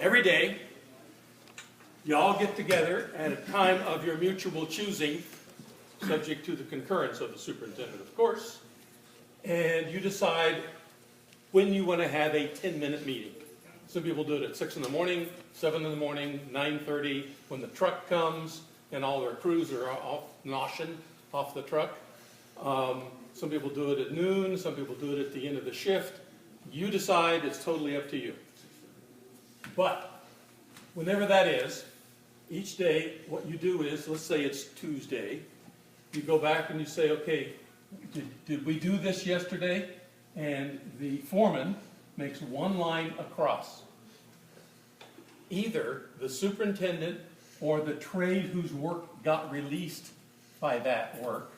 every day, you all get together at a time of your mutual choosing, subject to the concurrence of the superintendent, of course, and you decide when you want to have a 10-minute meeting. Some people do it at 6 in the morning, 7 in the morning, 9:30, when the truck comes and all their crews are off noshing off the truck. Some people do it at noon, some people do it at the end of the shift. You decide, it's totally up to you. But whenever that is, each day what you do is, let's say it's Tuesday, you go back and you say, okay, did we do this yesterday? And the foreman makes one line across. Either the superintendent or the trade whose work got released by that work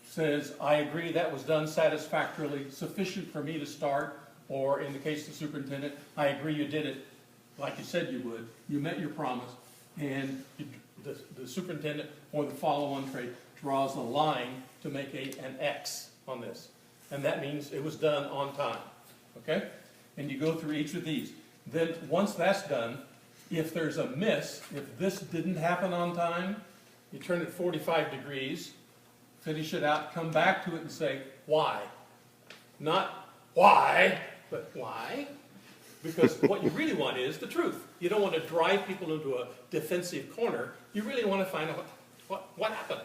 says, I agree that was done satisfactorily, sufficient for me to start, or in the case of the superintendent, I agree you did it like you said you would, you met your promise, and the superintendent or the follow-on trade draws a line to make an X on this. And that means it was done on time, okay? And you go through each of these. Then once that's done, if there's a miss, if this didn't happen on time, you turn it 45 degrees, finish it out, come back to it and say, why? Not why, but why? Because what you really want is the truth. You don't want to drive people into a defensive corner. You really want to find out what happened.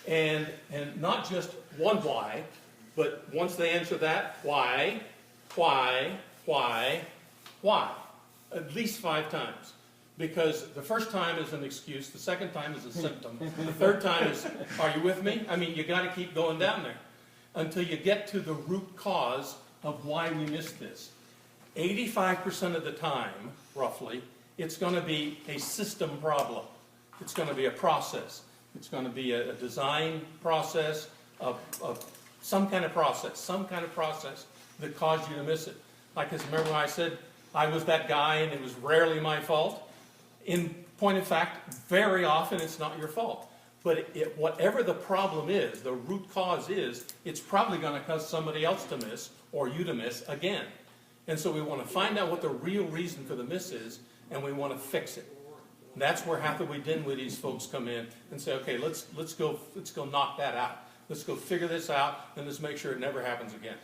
And not just one why, but once they answer that, why? At least 5 times. Because the first time is an excuse, the second time is a symptom, the third time is, are you with me? I mean, you got to keep going down there until you get to the root cause of why we missed this. 85% of the time, roughly, it's going to be a system problem. It's going to be a process. It's going to be a design process of some kind of process that caused you to miss it. Like, remember when I said I was that guy and it was rarely my fault? In point of fact, very often it's not your fault. But whatever the problem is, the root cause is, it's probably going to cause somebody else to miss or you to miss again. And so we want to find out what the real reason for the miss is, and we want to fix it. And that's where Hathaway Dinwiddie's folks come in and say, okay, let's go knock that out. Let's go figure this out, and let's make sure it never happens again.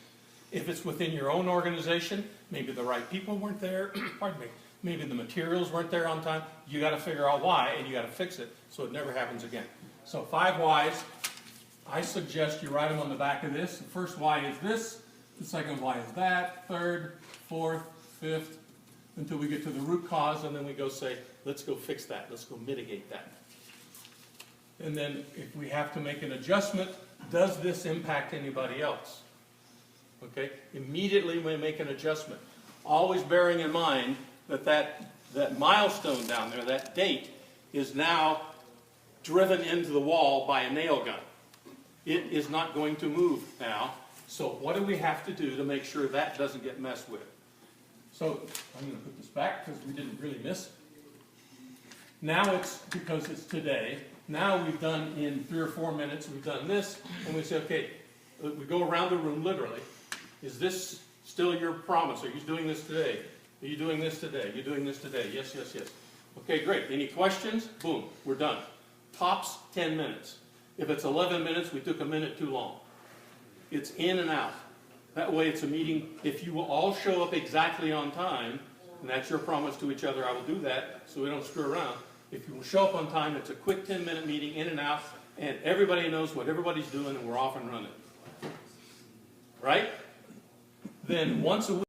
If it's within your own organization, maybe the right people weren't there, pardon me, maybe the materials weren't there on time, you got to figure out why, and you got to fix it so it never happens again. So 5 whys. I suggest you write them on the back of this. The first why is this, the second why is that, third, fourth, fifth, until we get to the root cause, and then we go say, let's go fix that, let's go mitigate that. And then if we have to make an adjustment, does this impact anybody else? Okay, immediately we make an adjustment. Always bearing in mind that milestone down there, that date, is now driven into the wall by a nail gun. It is not going to move now. So what do we have to do to make sure that doesn't get messed with? So I'm going to put this back because we didn't really miss it. Now it's because it's today. Now we've done in 3 or 4 minutes, we've done this, and we say, okay, we go around the room literally. Is this still your promise? Are you doing this today? Are you doing this today? Are you doing this today? Yes, yes, yes. Okay, great. Any questions? Boom, we're done. Tops 10 minutes. If it's 11 minutes, we took a minute too long. It's in and out. That way it's a meeting. If you will all show up exactly on time, and that's your promise to each other, I will do that so we don't screw around. If you will show up on time, it's a quick 10-minute meeting, in and out, and everybody knows what everybody's doing, and we're off and running. Right? Then once a week,